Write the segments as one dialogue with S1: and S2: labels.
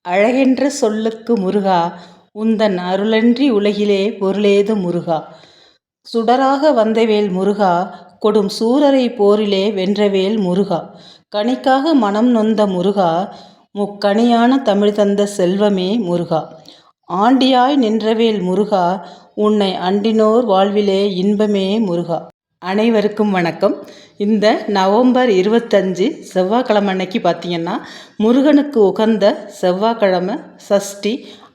S1: அழகென்ற சொல்லுக்கு முருகா, உந்தன் அருளன்றி உலகிலே பொருளேது முருகா. சுடராக வந்தவேல் முருகா, கொடும் சூரரை போரிலே வென்றவேல் முருகா. கனிக்காக மனம் நொந்த முருகா, முக்கனியான தமிழ் தந்த செல்வமே முருகா. ஆண்டியாய் நின்றவேல் முருகா, உன்னை அண்டினோர் வாழ்விலே இன்பமே முருகா. அனைவருக்கும் வணக்கம். இந்த நவம்பர் 25 செவ்வாய்க்கிழமை அன்னைக்கு பார்த்திங்கன்னா முருகனுக்கு உகந்த செவ்வாய்க்கிழமை, சஷ்டி,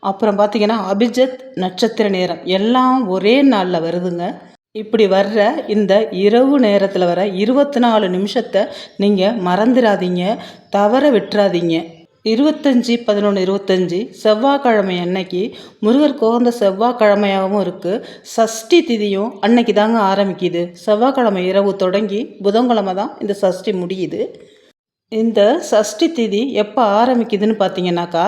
S1: அப்புறம் பார்த்திங்கன்னா அபிஜத் நட்சத்திர நேரம் எல்லாம் ஒரே நாளில் வருதுங்க. இப்படி வர்ற இந்த இரவு நேரத்தில் வர 24 நிமிஷத்தை நீங்கள் மறந்துடாதீங்க, தவற விட்டுறாதீங்க. 25/11/25 செவ்வாய்க்கிழமை அன்னைக்கு முருகர் உகந்த செவ்வாய்க்கிழமையாகவும் இருக்குது. சஷ்டி திதியும் அன்னைக்கு தாங்க ஆரம்பிக்குது. செவ்வாய்க்கிழமை இரவு தொடங்கி புதன்கிழமை தான் இந்த சஷ்டி முடியுது. இந்த சஷ்டி திதி எப்போ ஆரம்பிக்குதுன்னு பார்த்தீங்கன்னாக்கா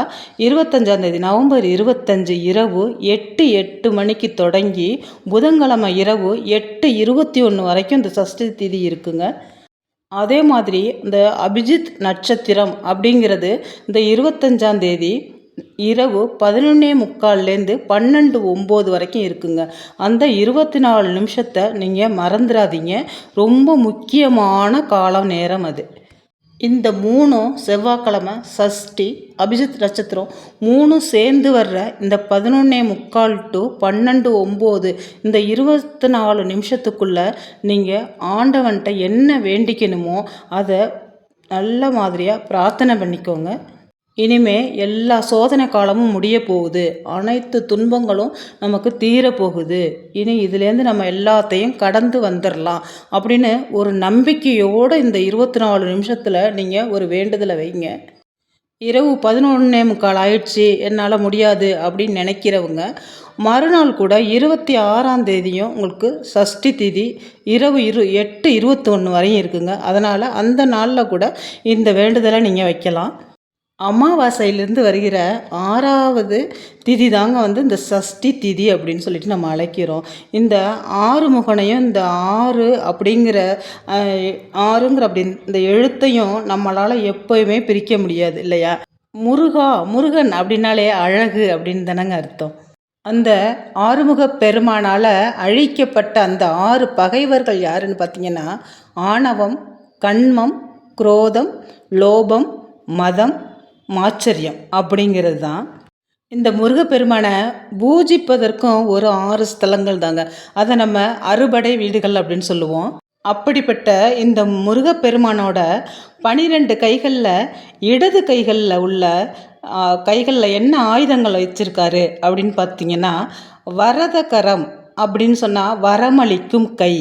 S1: 25 நவம்பர் 25 இரவு 8:08 மணிக்கு தொடங்கி புதன்கிழமை இரவு 8:21 வரைக்கும் இந்த சஷ்டி திதி இருக்குங்க. அதே மாதிரி இந்த அபிஜித் நட்சத்திரம் அப்படிங்கிறது இந்த 25 இரவு 11:45 12:09 வரைக்கும் இருக்குங்க. அந்த 24 நிமிஷத்தை நீங்கள் மறந்துடாதீங்க. ரொம்ப முக்கியமான காலம் நேரம் அது. இந்த மூணும் செவ்வாய்க்கிழமை, சஷ்டி, அபிஜித் நட்சத்திரம் மூணும் சேர்ந்து வர்ற இந்த 11:45 to 12:09 இந்த 24 நிமிஷத்துக்குள்ளே நீங்கள் ஆண்டவன்கிட்ட என்ன வேண்டிக்கணுமோ அதை நல்ல மாதிரியாக பிரார்த்தனை பண்ணிக்கோங்க. இனிமே எல்லா சோதனை காலமும் முடிய போகுது, அனைத்து துன்பங்களும் நமக்கு தீரப்போகுது, இனி இதுலேருந்து நம்ம எல்லாத்தையும் கடந்து வந்துடலாம் அப்படின்னு ஒரு நம்பிக்கையோடு இந்த 24 நிமிஷத்தில் நீங்கள் ஒரு வேண்டுதலை வைங்க. இரவு 11:45 ஆயிடுச்சு, என்னால் முடியாது அப்படின்னு நினைக்கிறவங்க மறுநாள் கூட 26 உங்களுக்கு சஷ்டி திதி இரவு 8:21 வரையும் இருக்குங்க. அதனால் அந்த நாளில் கூட இந்த வேண்டுதலை நீங்கள் வைக்கலாம். அமாவாசையிலேருந்து வருகிற 6வது திதி தாங்க இந்த சஷ்டி திதி அப்படின்னு சொல்லிட்டு நம்ம அழைக்கிறோம். இந்த ஆறுமுகனையும் இந்த அப்படிங்கிற இந்த எழுத்தையும் நம்மளால் எப்போயுமே பிரிக்க முடியாது இல்லையா? முருகன் அப்படின்னாலே அழகு அப்படின்னு தானங்க அர்த்தம். அந்த ஆறுமுக பெருமானால் அழிக்கப்பட்ட அந்த 6 பகைவர்கள் யாருன்னு பார்த்தீங்கன்னா ஆணவம், கண்மம், குரோதம், லோபம், மதம், மாச்சரியம் அப்படிங்கிறது தான். இந்த முருகப்பெருமானை பூஜிப்பதற்கும் ஒரு 6 ஸ்தலங்கள் தாங்க. அதை நம்ம அறுபடை வீடுகள் அப்படின்னு சொல்லுவோம். அப்படிப்பட்ட இந்த முருகப்பெருமானோட 12 கைகளில் இடது கைகளில் உள்ள கைகளில் என்ன ஆயுதங்கள் வச்சுருக்காரு அப்படின்னு பார்த்தீங்கன்னா வரதகரம் அப்படின்னு சொன்னால் வரமளிக்கும் கை,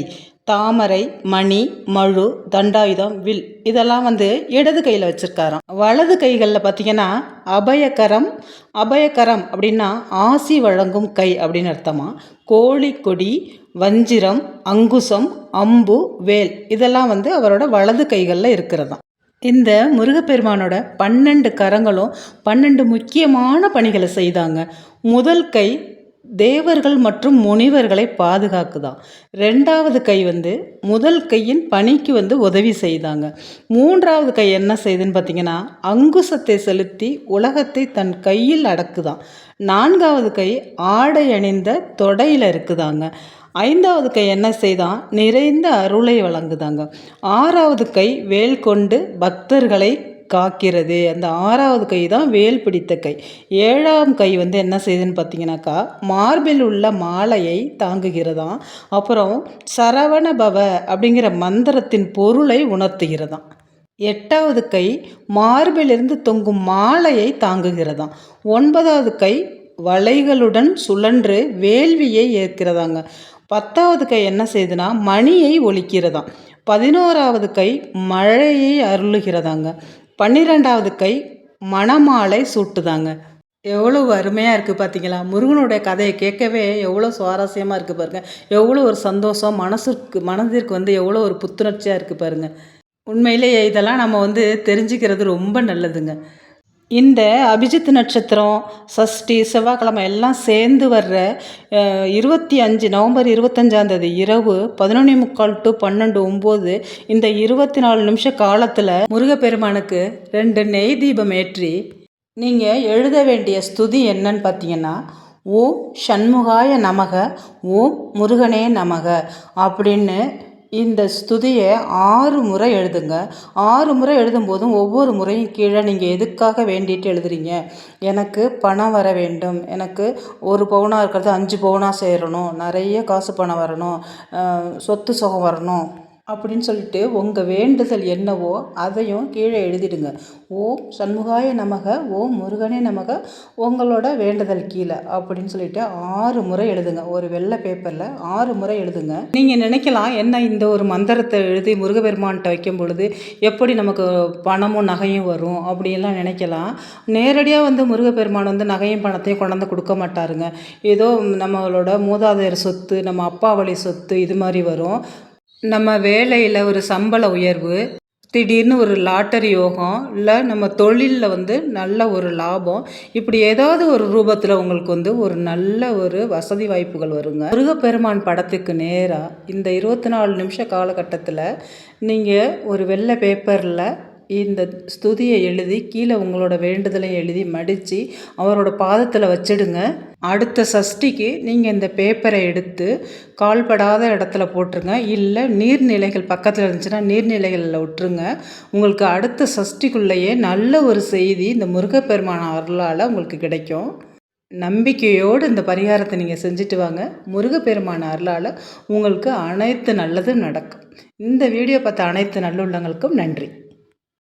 S1: தாமரை, மணி, மழு, தண்டாயுதம், வில் இதெல்லாம் இடது கையில் வச்சுருக்காராம். வலது கைகளில் பார்த்திங்கன்னா அபயகரம் அப்படின்னா ஆசி வழங்கும் கை அப்படின்னு அர்த்தமா. கோழி கொடி, வஞ்சிரம், அங்குசம், அம்பு, வேல் இதெல்லாம் அவரோட வலது கைகளில் இருக்கிறதாம். இந்த முருகப்பெருமானோட 12 கரங்களும் 12 முக்கியமான பணிகளை செய்தாங்க. முதல் கை தேவர்கள் மற்றும் முனிவர்களை பாதுகாக்குதான். 2வது கை முதல் கையின் பணிக்கு உதவி செய்தாங்க. 3வது கை என்ன செய்யுதுன்னு பார்த்தீங்கன்னா அங்குசத்தை செலுத்தி உலகத்தை தன் கையில் அடக்குதான். 4வது கை ஆடை அணிந்த தொடையில் இருக்குதாங்க. 5வது கை என்ன செய்தான் நிறைந்த அருளை வழங்குதாங்க. 6வது கை வேல் கொண்டு பக்தர்களை காக்கிறது. அந்த 6வது கை தான் வேல் பிடித்த கை. 7ஆம் கை என்ன செய்யுதுன்னு பார்த்தீங்கன்னாக்கா மார்பில் உள்ள மாலையை தாங்குகிறதாம். அப்புறம் சரவண பவ அப்படிங்கிற மந்திரத்தின் பொருளை உணர்த்துகிறதாம். 8வது கை மார்பிலிருந்து தொங்கும் மாலையை தாங்குகிறதாம். 9வது கை வளைகளுடன் சுழன்று வேள்வியை ஏற்கிறதாங்க. 10வது கை என்ன செய்யுதுன்னா மணியை ஒலிக்கிறதாம். 11வது கை மழையை அருளுகிறதாங்க. 12வது கை மணமாலை சூட்டுதாங்க. எவ்வளோ அருமையாக இருக்குது பார்த்தீங்களா? முருகனுடைய கதையை கேட்கவே எவ்வளோ சுவாரஸ்யமாக இருக்குது பாருங்கள். எவ்வளோ ஒரு சந்தோஷம், மனதிற்கு எவ்வளோ ஒரு புத்துணர்ச்சியாக இருக்குது பாருங்கள். உண்மையிலேயே இதெல்லாம் நம்ம தெரிஞ்சுக்கிறது ரொம்ப நல்லதுங்க. இந்த அபிஜித் நட்சத்திரம், சஷ்டி, செவ்வாய்க்கிழமை எல்லாம் சேர்ந்து வர்ற 25 நவம்பர் 25 இரவு 11:45 to 12:09 இந்த 24 நிமிஷ காலத்தில் முருகப்பெருமானுக்கு 2 நெய் தீபம் ஏற்றி நீங்கள் எழுத வேண்டிய ஸ்துதி என்னன்னு பார்த்தீங்கன்னா, ஓம் ஷண்முகாய நமக, ஓம் முருகனே நமக அப்படின்னு இந்த ஸ்துதியை 6 முறை எழுதுங்க. 6 முறை எழுதும்போதும் ஒவ்வொரு முறையும் கீழே நீங்கள் எதுக்காக வேண்டிட்டு எழுதுறீங்க. எனக்கு பணம் வர வேண்டும், எனக்கு 1 பவுனாக இருக்கிறது 5 பவுனாக சேரணும், நிறைய காசு பணம் வரணும், சொத்து சுகம் வரணும் அப்படின்னு சொல்லிட்டு உங்கள் வேண்டுதல் என்னவோ அதையும் கீழே எழுதிடுங்க. ஓம் சண்முகாய நமக, ஓம் முருகனே நமக, உங்களோட வேண்டுதல் கீழே அப்படின்னு சொல்லிட்டு 6 முறை எழுதுங்க. ஒரு வெள்ளை பேப்பரில் 6 முறை எழுதுங்க. நீங்கள் நினைக்கலாம், என்ன இந்த ஒரு மந்திரத்தை எழுதி முருகப்பெருமான்கிட்ட வைக்கும் பொழுது எப்படி நமக்கு பணமும் நகையும் வரும் அப்படின்லாம் நினைக்கலாம். நேரடியாக முருகப்பெருமான் நகையும் பணத்தையும் கொண்டாந்து கொடுக்க மாட்டாருங்க. ஏதோ நம்மளோட மூதாதையர் சொத்து, நம்ம அப்பா வழி சொத்து இது மாதிரி வரும். நம்ம வேலையில் ஒரு சம்பள உயர்வு, திடீர்னு ஒரு லாட்டரி யோகம், இல்லை நம்ம தொழிலில் நல்ல ஒரு லாபம், இப்படி ஏதாவது ஒரு ரூபத்தில் உங்களுக்கு ஒரு நல்ல ஒரு வசதி வாய்ப்புகள் வருங்க. முருகப்பெருமான் படத்துக்கு நேராக இந்த 24 நிமிஷ காலகட்டத்தில் நீங்கள் ஒரு வெள்ளை பேப்பரில் இந்த ஸ்துதியை எழுதி கீழே உங்களோட வேண்டுதலை எழுதி மடித்து அவரோட பாதத்தில் வச்சிடுங்க. அடுத்த சஷ்டிக்கு நீங்கள் இந்த பேப்பரை எடுத்து கால்படாத இடத்துல போட்டுருங்க. இல்லை நீர்நிலைகள் பக்கத்தில் இருந்துச்சுன்னா நீர்நிலைகளில் விட்டுருங்க. உங்களுக்கு அடுத்த சஷ்டிக்குள்ளேயே நல்ல ஒரு செய்தி இந்த முருகப்பெருமான அருளால் உங்களுக்கு கிடைக்கும். நம்பிக்கையோடு இந்த பரிகாரத்தை நீங்கள் செஞ்சுட்டு வாங்க. முருகப்பெருமான அருளால் உங்களுக்கு அனைத்து நல்லதும் நடக்கும். இந்த வீடியோ பார்த்த அனைத்து நல்லுள்ளங்களுக்கும் நன்றி.